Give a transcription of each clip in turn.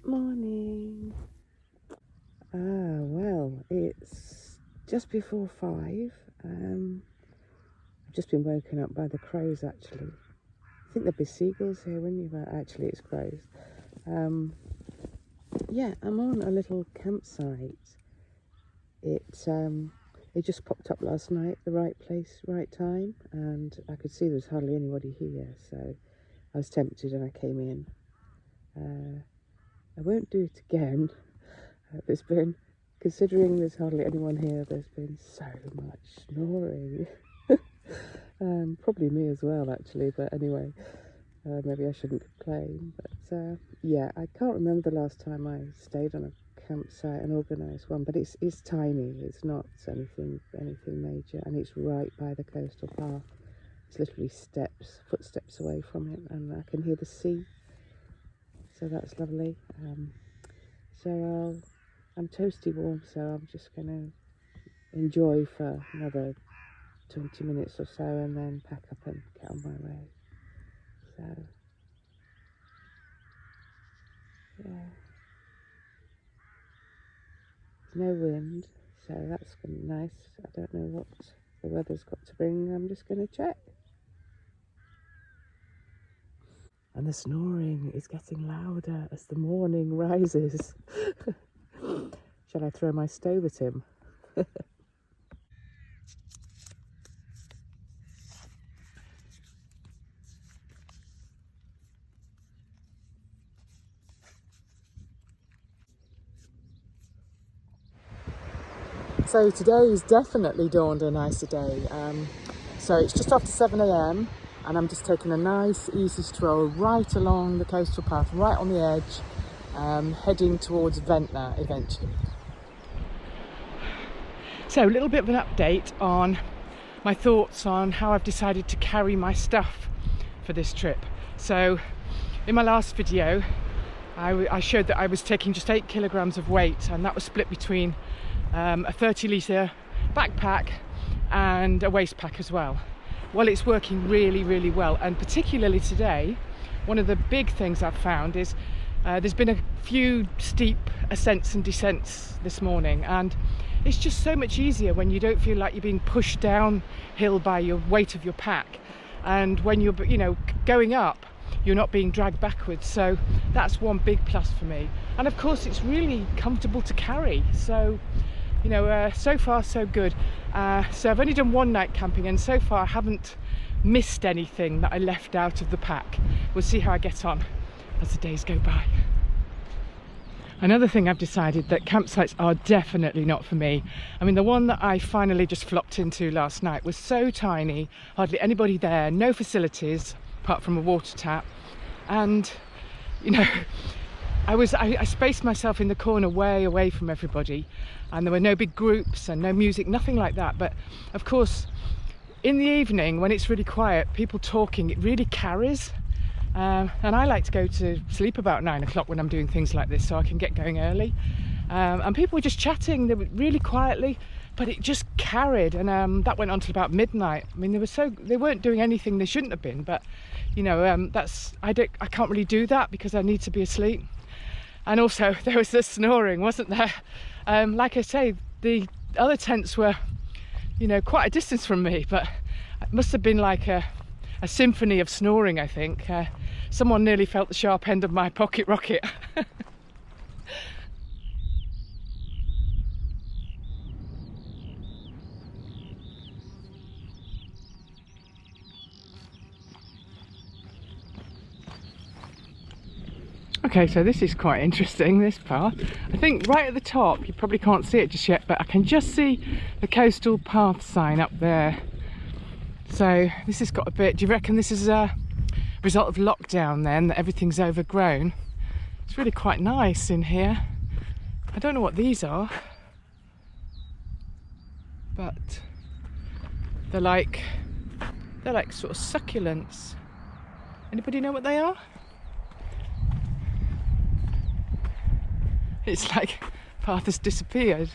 Morning. Well, it's just before 5. I've just been woken up by the crows actually. I think there'd be seagulls here, wouldn't you? But actually it's crows. Yeah, I'm on a little campsite. It just popped up last night, the right place, right time, and I could see there was hardly anybody here, so I was tempted and I came in. I won't do it again. There's been, considering there's hardly anyone here, there's been so much snoring. Probably me as well actually, but anyway, maybe I shouldn't complain. But yeah, I can't remember the last time I stayed on a campsite, an organised one, but it's tiny, it's not anything major, and it's right by the coastal path. It's literally footsteps away from it, and I can hear the sea, so that's lovely. I'm toasty warm, so I'm just going to enjoy for another 20 minutes or so and then pack up and get on my way. So, yeah. There's no wind, so that's going to be nice. I don't know what the weather's got to bring. I'm just going to check. And the snoring is getting louder as the morning rises. Shall I throw my stove at him? So today is definitely dawned a nicer day. So it's just after 7 AM and I'm just taking a nice easy stroll right along the coastal path, right on the edge, heading towards Ventnor eventually. So a little bit of an update on my thoughts on how I've decided to carry my stuff for this trip. So in my last video I showed that I was taking just 8 kilograms of weight, and that was split between a 30-litre backpack and a waist pack as well. Well, it's working really well, and particularly today, one of the big things I've found is there's been a few steep ascents and descents this morning, and it's just so much easier when you don't feel like you're being pushed downhill by your weight of your pack, and when you're going up, you're not being dragged backwards. So that's one big plus for me, and of course it's really comfortable to carry. So so far so good. So I've only done one night camping, and so far I haven't missed anything that I left out of the pack. We'll see how I get on as the days go by. Another thing I've decided, that campsites are definitely not for me. I mean, the one that I finally just flopped into last night was so tiny, hardly anybody there, no facilities apart from a water tap, and I spaced myself in the corner way away from everybody, and there were no big groups and no music, nothing like that. But of course in the evening when it's really quiet, people talking, it really carries, and I like to go to sleep about 9 o'clock when I'm doing things like this, so I can get going early, and people were just chatting, they were really quietly, but it just carried, and that went on till about midnight. I mean, they weren't doing anything they shouldn't have been, but I can't really do that because I need to be asleep. And also there was the snoring, wasn't there? Like I say, the other tents were quite a distance from me, but it must have been like a symphony of snoring, I think. Someone nearly felt the sharp end of my pocket rocket. Okay, so this is quite interesting, this path. I think right at the top, you probably can't see it just yet, but I can just see the coastal path sign up there. So this has got a bit, do you reckon this is a result of lockdown then, that everything's overgrown? It's really quite nice in here. I don't know what these are, but they're like sort of succulents. Anybody know what they are? It's like path has disappeared.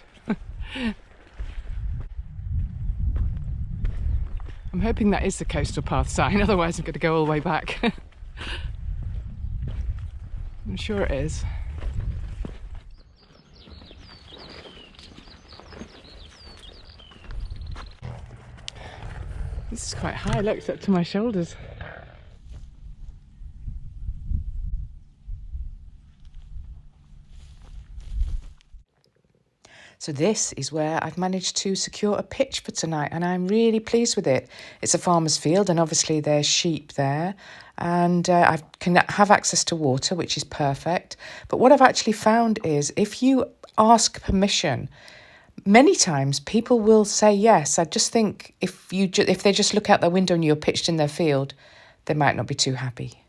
I'm hoping that is the coastal path sign, otherwise I'm going to go all the way back. I'm sure it is. This is quite high, look, it's up to my shoulders. So this is where I've managed to secure a pitch for tonight, and I'm really pleased with it. It's a farmer's field, and obviously there's sheep there, and I can have access to water, which is perfect. But what I've actually found is if you ask permission, many times people will say yes. I just think if they just look out their window and you're pitched in their field, they might not be too happy.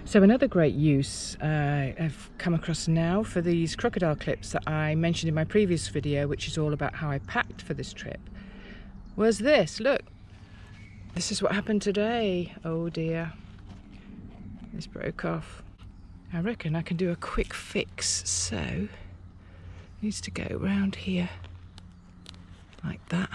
So another great use I've come across now for these crocodile clips that I mentioned in my previous video, which is all about how I packed for this trip, was this. Look, this is what happened today. Oh dear, this broke off. I reckon I can do a quick fix. So it needs to go around here like that.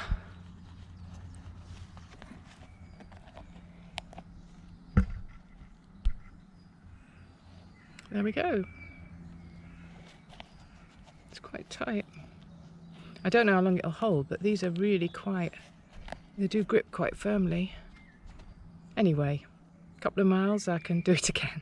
There we go. It's quite tight. I don't know how long it'll hold, but these are really they do grip quite firmly. Anyway, a couple of miles, I can do it again.